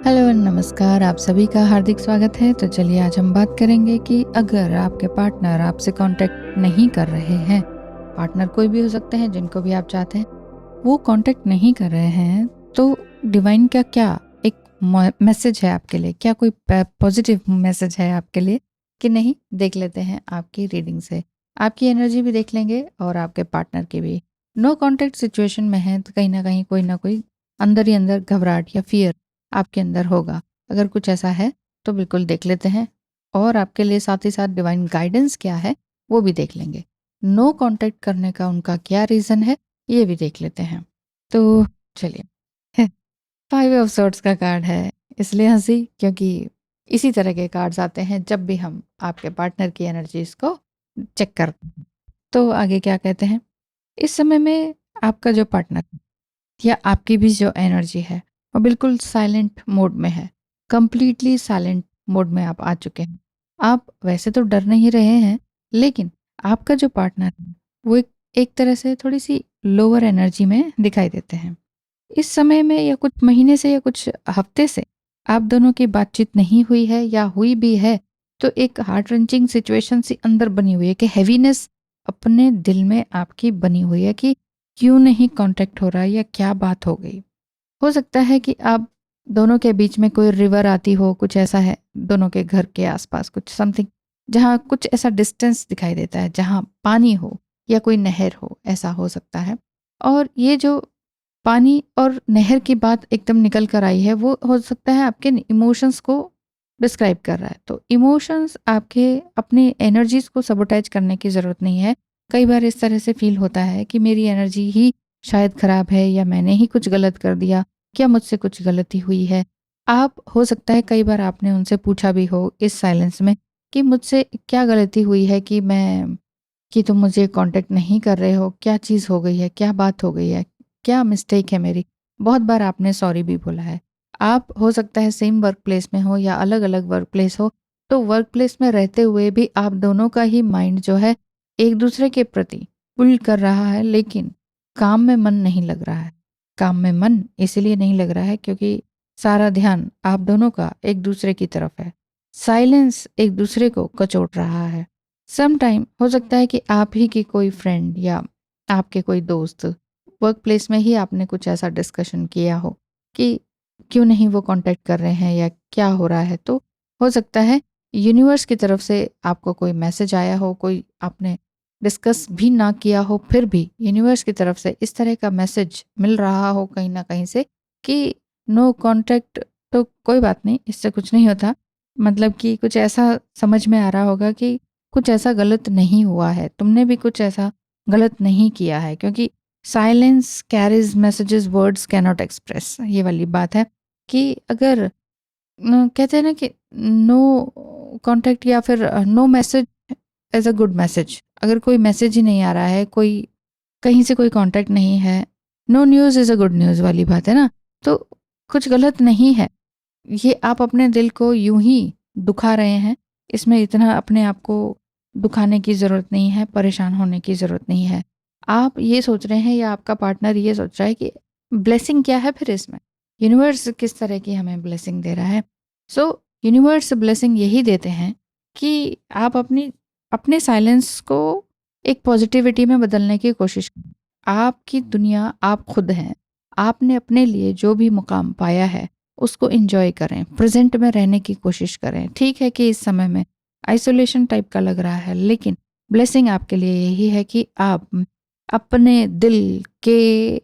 Hello नमस्कार, आप सभी का हार्दिक स्वागत है। तो चलिए आज हम बात करेंगे कि अगर आपके पार्टनर आपसे कांटेक्ट नहीं कर रहे हैं, पार्टनर कोई भी हो सकते हैं जिनको भी आप चाहते हैं, वो कांटेक्ट नहीं कर रहे हैं, तो डिवाइन का क्या एक मैसेज है आपके लिए? क्या कोई पॉजिटिव मैसेज है आपके लिए कि नहीं? देख लेते हैं आपकी रीडिंग से। आपकी एनर्जी भी देख लेंगे और आपके पार्टनर की भी। नो कांटेक्ट सिचुएशन में है तो कहीं ना कोई अंदर ही अंदर घबराहट या फियर आपके अंदर होगा। अगर कुछ ऐसा है तो बिल्कुल देख लेते हैं और आपके लिए साथ ही साथ डिवाइन गाइडेंस क्या है वो भी देख लेंगे। नो कांटेक्ट करने का उनका क्या रीज़न है ये भी देख लेते हैं। तो चलिए 5 ऑफ सॉर्ड्स का कार्ड है, इसलिए हंसी क्योंकि इसी तरह के कार्ड्स आते हैं जब भी हम आपके पार्टनर की एनर्जीज को चेक करते हैं। तो आगे क्या कहते हैं, इस समय में आपका जो पार्टनर या आपकी भी जो एनर्जी है वो बिल्कुल साइलेंट मोड में है। कंप्लीटली साइलेंट मोड में आप आ चुके हैं। आप वैसे तो डर नहीं रहे हैं, लेकिन आपका जो पार्टनर है वो एक तरह से थोड़ी सी लोअर एनर्जी में दिखाई देते हैं। इस समय में या कुछ महीने से या कुछ हफ्ते से आप दोनों की बातचीत नहीं हुई है, या हुई भी है तो एक हार्ट रेंचिंग सिचुएशन सी अंदर बनी हुई है कि हैवीनेस अपने दिल में आपकी बनी हुई है कि क्यों नहीं कांटेक्ट हो रहा है या क्या बात हो गई। हो सकता है कि आप दोनों के बीच में कोई रिवर आती हो, कुछ ऐसा है दोनों के घर के आसपास कुछ समथिंग, जहाँ कुछ ऐसा डिस्टेंस दिखाई देता है, जहाँ पानी हो या कोई नहर हो, ऐसा हो सकता है। और ये जो पानी और नहर की बात एकदम निकल कर आई है, वो हो सकता है आपके इमोशंस को डिस्क्राइब कर रहा है। तो इमोशंस आपके अपनी एनर्जीज को सबोटाइज करने की ज़रूरत नहीं है। कई बार इस तरह से फील होता है कि मेरी एनर्जी ही शायद ख़राब है, या मैंने ही कुछ गलत कर दिया, क्या मुझसे कुछ गलती हुई है। आप हो सकता है कई बार आपने उनसे पूछा भी हो इस साइलेंस में कि मुझसे क्या गलती हुई है कि तुम मुझे कांटेक्ट नहीं कर रहे हो, क्या चीज़ हो गई है, क्या बात हो गई है, क्या मिस्टेक है मेरी। बहुत बार आपने सॉरी भी बोला है। आप हो सकता है सेम वर्क प्लेस में हो या अलग अलग वर्क प्लेस हो, तो वर्क प्लेस में रहते हुए भी आप दोनों का ही माइंड जो है एक दूसरे के प्रति पुल कर रहा है, लेकिन काम में मन नहीं लग रहा है। काम में मन इसलिए नहीं लग रहा है क्योंकि सारा ध्यान आप दोनों का एक दूसरे की तरफ है। साइलेंस एक दूसरे को कचोट रहा है। सम टाइम हो सकता है कि आप ही की कोई फ्रेंड या आपके कोई दोस्त वर्क प्लेस में ही आपने कुछ ऐसा डिस्कशन किया हो कि क्यों नहीं वो कांटेक्ट कर रहे हैं या क्या हो रहा है। तो हो सकता है यूनिवर्स की तरफ से आपको कोई मैसेज आया हो, कोई आपने डिस्कस भी ना किया हो, फिर भी यूनिवर्स की तरफ से इस तरह का मैसेज मिल रहा हो कहीं ना कहीं से कि नो कांटेक्ट। तो कोई बात नहीं, इससे कुछ नहीं होता। मतलब कि कुछ ऐसा समझ में आ रहा होगा कि कुछ ऐसा गलत नहीं हुआ है, तुमने भी कुछ ऐसा गलत नहीं किया है, क्योंकि silence carries messages words can not express, ये वाली बात है कि अगर कहते हैं ना कि नो कांटेक्ट या फिर no message as a good message. अगर कोई मैसेज ही नहीं आ रहा है, कोई कहीं से कोई कांटेक्ट नहीं है, no news is a good news वाली बात है ना। तो कुछ गलत नहीं है। ये आप अपने दिल को यूं ही दुखा रहे हैं, इसमें इतना अपने आप को दुखाने की ज़रूरत नहीं है, परेशान होने की ज़रूरत नहीं है। आप ये सोच रहे हैं या आपका पार्टनर ये सोच रहा है कि ब्लेसिंग क्या है फिर इसमें, यूनिवर्स किस तरह की हमें ब्लेसिंग दे रहा है। सो यूनिवर्स ब्लेसिंग यही देते हैं कि आप अपने साइलेंस को एक पॉजिटिविटी में बदलने की कोशिश करें। आपकी दुनिया आप खुद हैं। आपने अपने लिए जो भी मुकाम पाया है उसको एंजॉय करें, प्रेजेंट में रहने की कोशिश करें। ठीक है कि इस समय में आइसोलेशन टाइप का लग रहा है, लेकिन ब्लेसिंग आपके लिए यही है कि आप अपने दिल के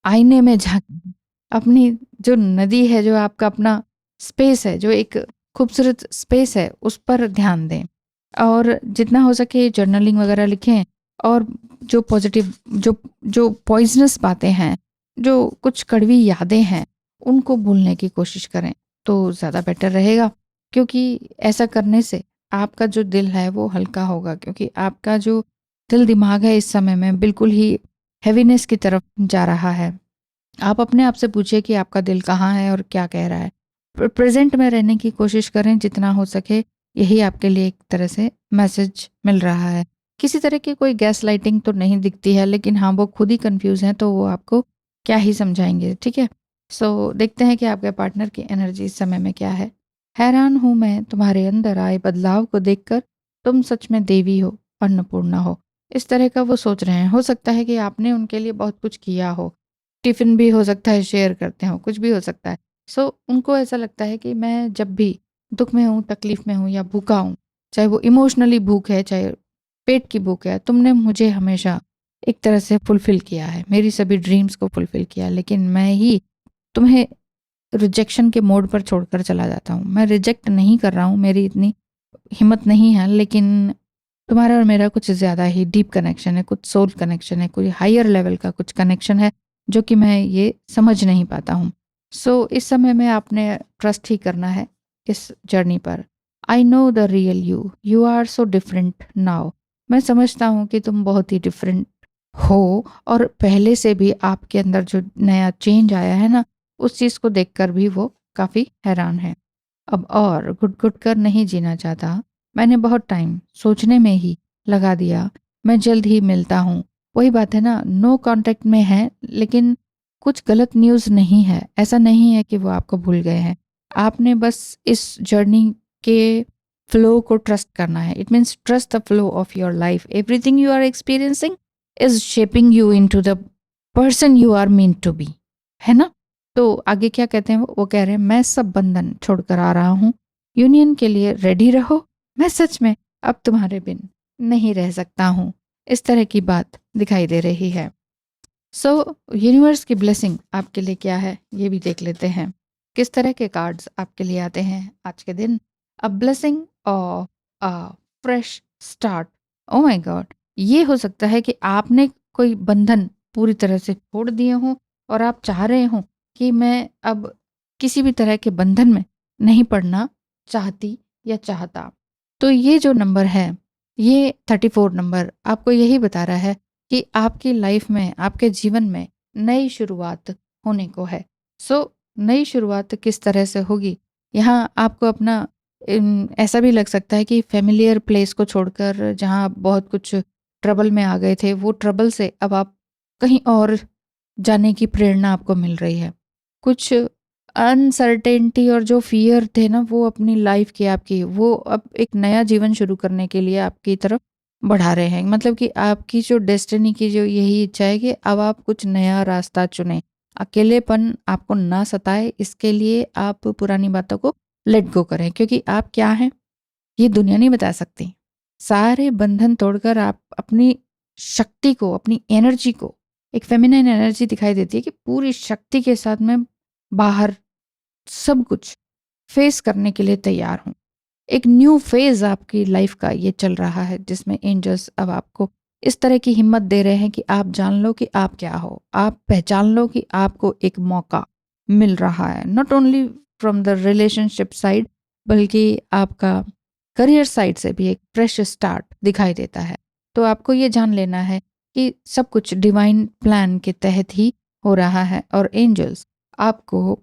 आईने में झांकें। अपनी जो नदी है, जो आपका अपना स्पेस है, जो एक खूबसूरत स्पेस है, उस पर ध्यान दें और जितना हो सके जर्नलिंग वगैरह लिखें। और जो पॉजिटिव जो जो पॉइजनस बातें हैं, जो कुछ कड़वी यादें हैं, उनको भूलने की कोशिश करें तो ज़्यादा बेटर रहेगा। क्योंकि ऐसा करने से आपका जो दिल है वो हल्का होगा, क्योंकि आपका जो दिल दिमाग है इस समय में बिल्कुल ही हैवीनेस की तरफ जा रहा है। आप अपने आप से पूछिए कि आपका दिल कहाँ है और क्या कह रहा है। प्रेजेंट में रहने की कोशिश करें जितना हो सके, यही आपके लिए एक तरह से मैसेज मिल रहा है। किसी तरह की कोई गैस लाइटिंग तो नहीं दिखती है, लेकिन हाँ वो खुद ही कंफ्यूज हैं तो वो आपको क्या ही समझाएंगे, ठीक है। देखते हैं कि आपके पार्टनर की एनर्जी इस समय में क्या है। हैरान हूँ मैं तुम्हारे अंदर आए बदलाव को देखकर, तुम सच में देवी हो, अन्नपूर्णा हो। इस तरह का वो सोच रहे हैं। हो सकता है कि आपने उनके लिए बहुत कुछ किया हो, टिफ़िन भी हो सकता है शेयर करते हो, कुछ भी हो सकता है। उनको ऐसा लगता है कि मैं जब भी दुःख में हूँ, तकलीफ़ में हूँ या भूखा हूँ, चाहे वो इमोशनली भूख है, चाहे पेट की भूख है, तुमने मुझे हमेशा एक तरह से फुलफ़िल किया है, मेरी सभी ड्रीम्स को फुलफ़िल किया है, लेकिन मैं ही तुम्हें रिजेक्शन के मोड पर छोड़कर चला जाता हूँ। मैं रिजेक्ट नहीं कर रहा हूँ, मेरी इतनी हिम्मत नहीं है, लेकिन तुम्हारा और मेरा कुछ ज़्यादा ही डीप कनेक्शन है, कुछ सोल कनेक्शन है, कोई हायर लेवल का कुछ कनेक्शन है, जो कि मैं ये समझ नहीं पाता हूँ। इस समय में आपने ट्रस्ट ही करना है इस जर्नी पर। I know the real you, you are so different now. मैं समझता हूँ कि तुम बहुत ही डिफरेंट हो, और पहले से भी आपके अंदर जो नया चेंज आया है ना, उस चीज़ को देखकर भी वो काफ़ी हैरान है। अब और घुट-घुट कर नहीं जीना चाहता। मैंने बहुत टाइम सोचने में ही लगा दिया। मैं जल्द ही मिलता हूँ। वही बात है ना, नो कॉन्टैक्ट में हैं, लेकिन कुछ गलत न्यूज़ नहीं है। ऐसा नहीं है कि वो आपको भूल गए हैं। आपने बस इस जर्नी के फ्लो को ट्रस्ट करना है। It means trust the flow of your life. Everything you are experiencing is shaping you into the person you are meant to be. है ना? तो आगे क्या कहते हैं वो कह रहे हैं, मैं सब बंधन छोड़कर आ रहा हूँ, यूनियन के लिए रेडी रहो, मैं सच में अब तुम्हारे बिन नहीं रह सकता हूँ। इस तरह की बात दिखाई दे रही है। यूनिवर्स की ब्लेसिंग आपके लिए क्या है, ये भी देख लेते हैं। किस तरह के कार्ड्स आपके लिए आते हैं आज के दिन। A blessing of a fresh start. Oh my God, ये हो सकता है कि आपने कोई बंधन पूरी तरह से छोड़ दिए हों, और आप चाह रहे हों कि मैं अब किसी भी तरह के बंधन में नहीं पड़ना चाहती या चाहता। तो ये जो नंबर है, ये 34 नंबर आपको यही बता रहा है कि आपकी लाइफ में, आपके जीवन में नई शुरुआत होने को है। नई शुरुआत किस तरह से होगी? यहाँ आपको अपना ऐसा भी लग सकता है कि फ़ैमिलियर प्लेस को छोड़कर, जहाँ आप बहुत कुछ ट्रबल में आ गए थे, वो ट्रबल से अब आप कहीं और जाने की प्रेरणा आपको मिल रही है। कुछ अनसर्टेनिटी और जो फ़ियर थे ना, वो अपनी लाइफ़ की आपकी, वो अब एक नया जीवन शुरू करने के लिए आपकी तरफ बढ़ा रहे हैं। मतलब कि आपकी जो डेस्टिनी की जो यही इच्छा है कि अब आप कुछ नया रास्ता चुनें। अकेलेपन आपको ना सताए, इसके लिए आप पुरानी बातों को लेट गो करें, क्योंकि आप क्या हैं, ये दुनिया नहीं बता सकती। सारे बंधन तोड़कर आप अपनी शक्ति को, अपनी एनर्जी को, एक फेमिनिन एनर्जी दिखाई देती है कि पूरी शक्ति के साथ मैं बाहर सब कुछ फेस करने के लिए तैयार हूँ। एक न्यू फेज़ आपकी लाइफ का ये चल रहा है, जिसमें एंजल्स अब आपको इस तरह की हिम्मत दे रहे हैं कि आप जान लो कि आप क्या हो। आप पहचान लो कि आपको एक मौका मिल रहा है। Not only from the relationship side, बल्कि आपका करियर साइड से भी एक फ्रेश स्टार्ट दिखाई देता है। तो आपको ये जान लेना है कि सब कुछ डिवाइन प्लान के तहत ही हो रहा है, और एंजल्स आपको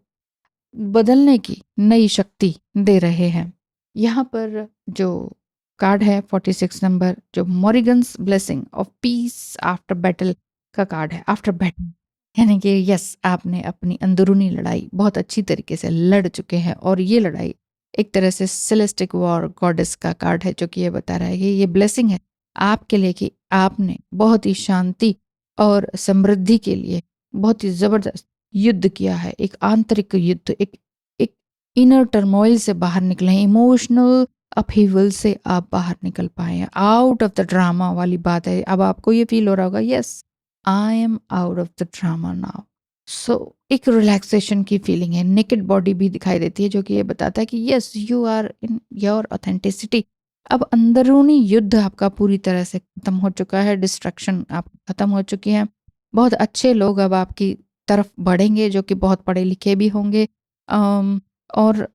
बदलने की नई शक्ति दे रहे हैं। यहाँ पर जो कार्ड है 46 नंबर, जो Morrigan's blessing of peace after battle का कार्ड है। आफ्टर बैटल यानी कि यस, आपने अपनी अंदरूनी लड़ाई बहुत अच्छी तरीके से लड़ चुके हैं, और ये लड़ाई एक तरह से सेलेस्टिक वॉर गॉडेस का कार्ड है, जो कि ये बता रहा है कि ये ब्लेसिंग है आपके लिए कि आपने बहुत ही शांति और समृद्धि के लिए बहुत ही ज़बरदस्त युद्ध किया है। एक आंतरिक युद्ध, एक इनर टर्मोइल से बाहर निकले हैं, इमोशनल अपहीवल से आप बाहर निकल पाए हैं, आउट ऑफ द ड्रामा वाली बात है। अब आपको ये फील हो रहा होगा, yes I am out of the drama now. एक रिलैक्सेशन की फीलिंग है। नेकेड बॉडी भी दिखाई देती है, जो कि ये बताता है कि yes you are in your authenticity. अब अंदरूनी युद्ध आपका पूरी तरह से खत्म हो चुका है, डिस्ट्रक्शन आप खत्म हो चुकी है। बहुत अच्छे लोग अब आपकी तरफ बढ़ेंगे, जो कि बहुत पढ़े लिखे भी होंगे, अम, और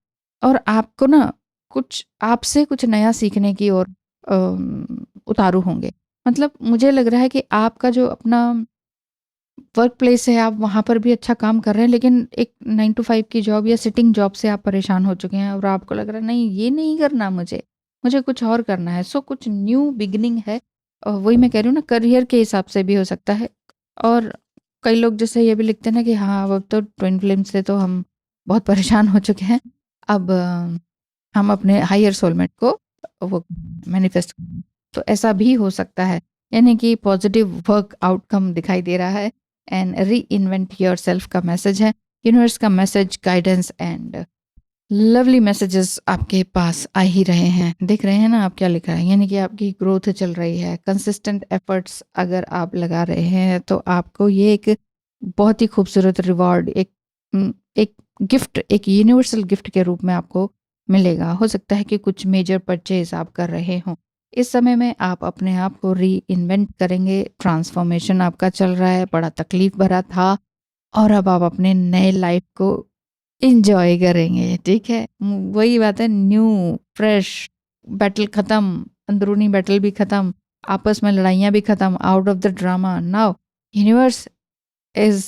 आपको ना कुछ आपसे कुछ नया सीखने की ओर उतारू होंगे। मतलब मुझे लग रहा है कि आपका जो अपना वर्क प्लेस है, आप वहाँ पर भी अच्छा काम कर रहे हैं, लेकिन एक 9 टू 5 की जॉब या सिटिंग जॉब से आप परेशान हो चुके हैं, और आपको लग रहा है नहीं ये नहीं करना मुझे, मुझे कुछ और करना है। कुछ न्यू बिगिनिंग है, और वही मैं कह रही हूँ ना, करियर के हिसाब से भी हो सकता है, और कई लोग जैसे ये भी लिखते हैं ना कि हाँ, अब तो ट्विन फ्लेम से तो हम बहुत परेशान हो चुके हैं। अब हम अपने हायर सोलमेट को वो मैनिफेस्ट, तो ऐसा भी हो सकता है। यानी कि पॉजिटिव वर्क आउटकम दिखाई दे रहा है एंड री-इन्वेंट योरसेल्फ का मैसेज है। यूनिवर्स का message, guidance and lovely messages आपके पास आ ही रहे हैं। देख रहे हैं ना आप क्या लिखा है, यानी कि आपकी ग्रोथ चल रही है। कंसिस्टेंट एफर्ट्स अगर आप लगा रहे हैं तो आपको ये एक बहुत ही खूबसूरत रिवॉर्ड, एक गिफ्ट, एक यूनिवर्सल गिफ्ट के रूप में आपको मिलेगा। हो सकता है कि कुछ मेजर परचेज आप कर रहे हों। इस समय में आप अपने आप को री इन्वेंट करेंगे। ट्रांसफॉर्मेशन आपका चल रहा है, बड़ा तकलीफ भरा था और अब आप अपने नए लाइफ को एंजॉय करेंगे। ठीक है, वही बात है, न्यू फ्रेश, बैटल खत्म, अंदरूनी बैटल भी खत्म, आपस में लड़ाइयाँ भी खत्म, out of the drama. Now universe is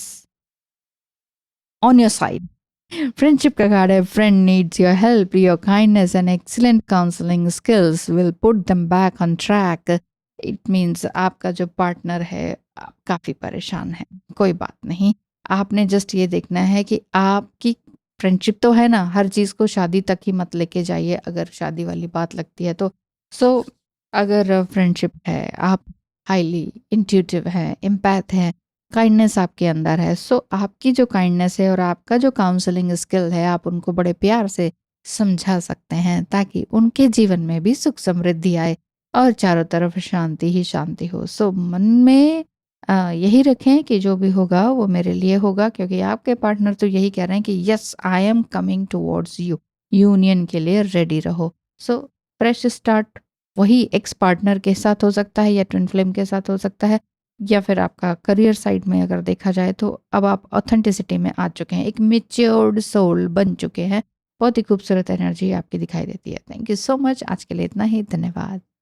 on your side. Friendship का कार्ड है। Friend needs your help, your kindness and excellent counselling skills will put them back on track. It means आपका जो पार्टनर है काफ़ी परेशान है, कोई बात नहीं। आपने जस्ट ये देखना है कि आपकी फ्रेंडशिप तो है ना, हर चीज़ को शादी तक ही मत लेके जाइए अगर शादी वाली बात लगती है तो। सो अगर फ्रेंडशिप है, आप हाईली इंट्यूटिव हैं, एम्पैथ हैं, काइंडनेस आपके अंदर है, सो आपकी जो काइंडनेस है और आपका जो काउंसलिंग स्किल है, आप उनको बड़े प्यार से समझा सकते हैं ताकि उनके जीवन में भी सुख समृद्धि आए और चारों तरफ शांति ही शांति हो। सो मन में यही रखें कि जो भी होगा वो मेरे लिए होगा, क्योंकि आपके पार्टनर तो यही कह रहे हैं कि yes I am coming towards you. Union के लिए रेडी रहो। सो फ्रेश स्टार्ट वही एक्स पार्टनर के साथ हो सकता है या ट्विन फ्लेम के साथ हो सकता है, या फिर आपका करियर साइड में अगर देखा जाए तो अब आप ऑथेंटिसिटी में आ चुके हैं, एक मेच्योर्ड सोल बन चुके हैं। बहुत ही खूबसूरत एनर्जी आपकी दिखाई देती है। Thank you so much. आज के लिए इतना ही, धन्यवाद।